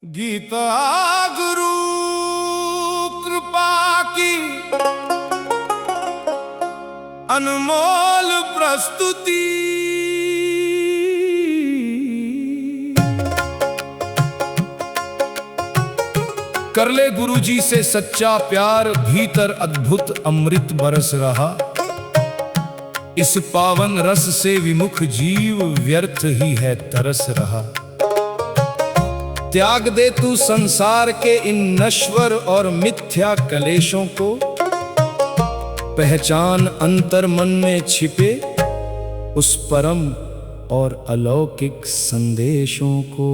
गीता गुरु कृपा की अनमोल प्रस्तुति। कर ले गुरु जी से सच्चा प्यार, भीतर अद्भुत अमृत बरस रहा। इस पावन रस से विमुख जीव व्यर्थ ही है तरस रहा। त्याग दे तू संसार के इन नश्वर और मिथ्या कलेशों को, पहचान अंतर मन में छिपे उस परम और अलौकिक संदेशों को।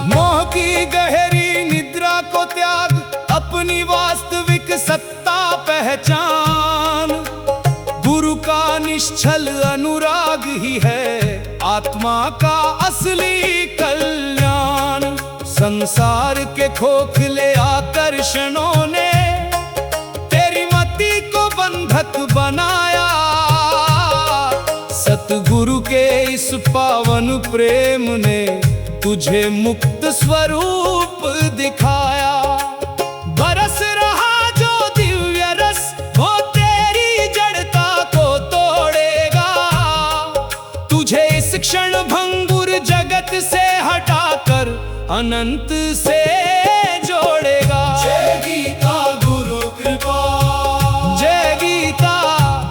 मोह की गहरी निद्रा को त्याग, अपनी वास्तविक सत्ता पहचान। गुरु का निश्चल अनुराग ही है आत्मा का असली कल्याण। संसार के खोखले आकर्षणों ने तेरी मति को बंधक बनाया। सतगुरु के इस पावन प्रेम ने तुझे मुक्त स्वरूप दिखाया। बरस रहा जो दिव्य रस, वो तेरी जड़ता को तोड़ेगा। तुझे इस क्षण भंगुर जगत से हटाकर अनंत से जोड़ेगा। जय गीता गुरु कृपा, जय गीता,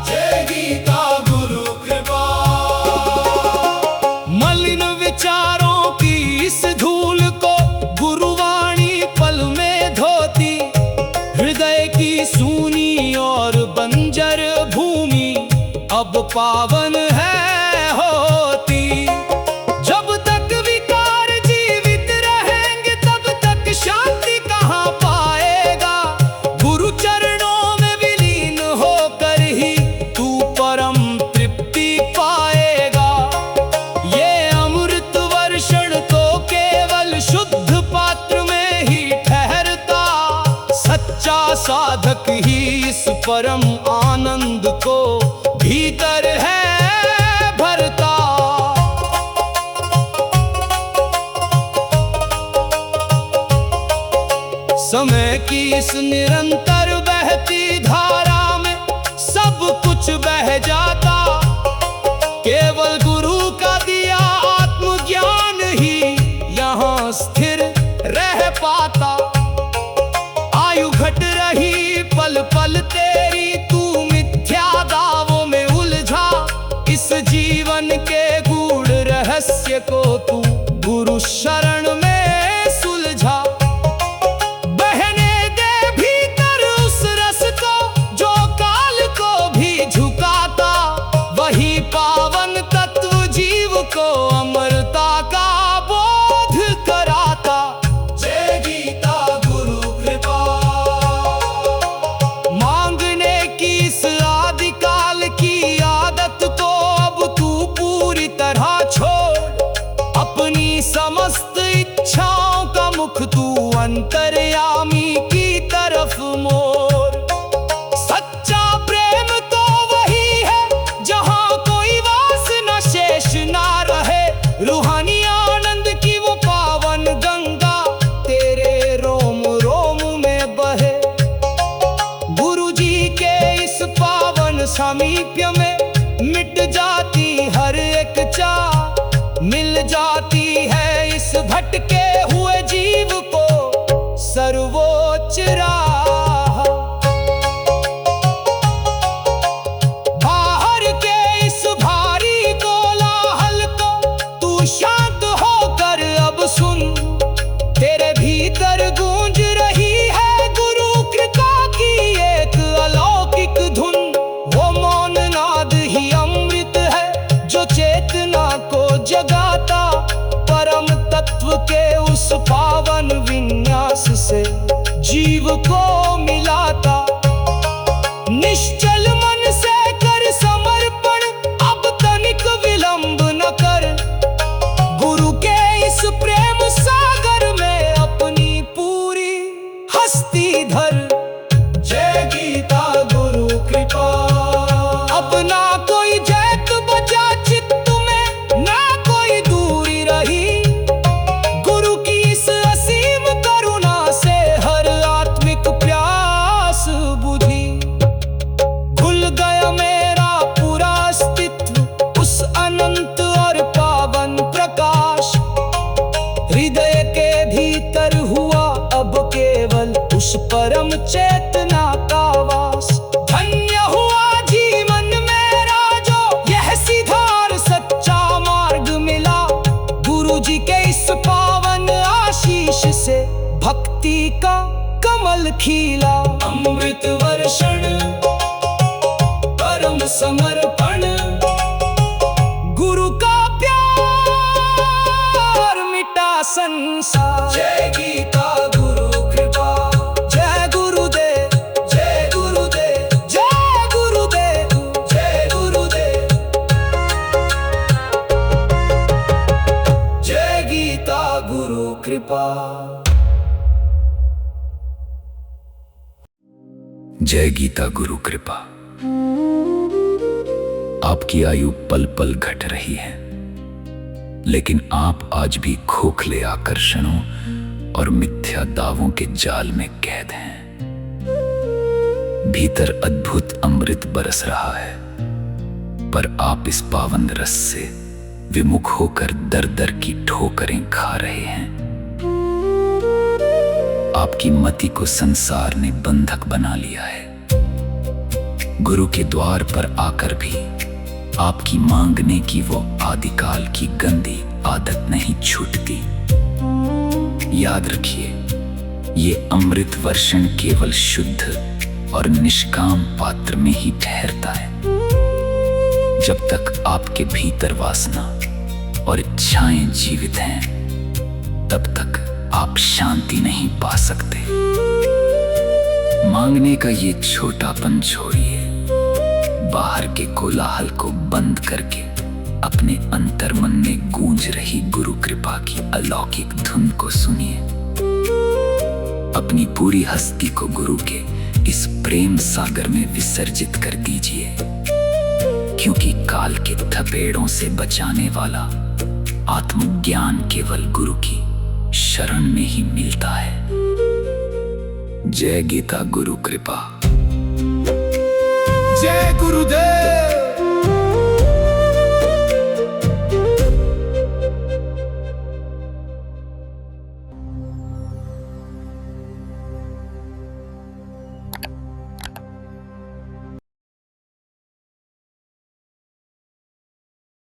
जय गीता गुरु कृपा। मलिन विचारों इस धूल को गुरुवाणी पल में धोती। हृदय की सूनी और बंजर भूमि अब पावन है होती। जब तक विकार जीवित रहेंगे तब तक शांति कहाँ पाएगा। गुरु चरणों में विलीन होकर ही तू परम तृप्ति पाएगा। ये अमृत वर्षण तो केवल शुद्ध पात्र में ही ठहरता। सच्चा साधक ही इस परम आनंद को भीतर है भरता। समय की इस निरंतर बहती धारा में सब कुछ बह जाता। केवल गुरु का दिया आत्मज्ञान ही यहाँ स्थिर रह पाता। आयु घट रही पल पल तेरी, तू मिथ्या दावों में उलझा। इस जीवन के गूढ़ रहस्य को तू गुरु शरण में सुलझा। बहने दे भीतर उस रस को जो काल को भी झुकाता। वही पावन तत्व जीव को अमरता का बोध कराता। जय गीता गुरु कृपा। मांगने की इस आदिकाल की आदत को अब तू पूरी तरह छोड़। अपनी समस्त इच्छाओं का मुख तू अंतर्यामी की तरफ मोड़। सच्चा प्रेम तो वही है जहाँ कोई वासना शेष ना रहे। रूहानी आनंद की वो पावन गंगा तेरे रोम रोम में बहे। गुरु जी के इस पावन सामीप्य में मिट जाती हर एक चाह। मिल जाती है इस भटके हुए जीव को सर्वोच्च राह। बाहर के इस भारी कोलाहल को तू शांत होकर अब सुन। तेरे भीतर गूंज रही है गुरु कृपा की एक अलौकिक धुन। वो मौन नाद ही अमृत है जो चेतना को जगाता। परम तत्व के चेतना का वास। धन्य हुआ जीवन मेरा जो यह सीधा और सच्चा मार्ग मिला। गुरु जी के इस पावन आशीष से भक्ति का कमल खिला। अमृत वर्षण परम समर्पण, गुरु का प्यार मिटा संसार। जय गीता गुरु कृपा, जय गुरुदेव, जय गुरुदेव, जय गुरुदेव, जय गुरुदेव। जय गीता गुरु कृपा। जय गीता गुरु कृपा। आपकी आयु पल पल घट रही है, लेकिन आप आज भी खोखले आकर्षणों और मिथ्या दावों के जाल में कैद हैं। भीतर अद्भुत अमृत बरस रहा है, पर आप इस पावन रस से विमुख होकर दर दर की ठोकरें खा रहे हैं। आपकी मति को संसार ने बंधक बना लिया है। गुरु के द्वार पर आकर भी आपकी मांगने की वो आदिकाल की गंदी आदत नहीं छूटती। याद रखिए, ये अमृत वर्षण केवल शुद्ध और निष्काम पात्र में ही ठहरता है। जब तक आपके भीतर वासना और इच्छाएं जीवित हैं, तब तक आप शांति नहीं पा सकते। मांगने का ये छोटापन छोड़िए, बाहर के कोलाहल को बंद करके अपने अंतर्मन में गूंज रही गुरु कृपा की अलौकिक धुन को सुनिए। अपनी पूरी हस्ती को गुरु के इस प्रेम सागर में विसर्जित कर दीजिए, क्योंकि काल के थपेड़ों से बचाने वाला आत्मज्ञान केवल गुरु की शरण में ही मिलता है। जय गीता गुरु कृपा। जय गुरुदेव।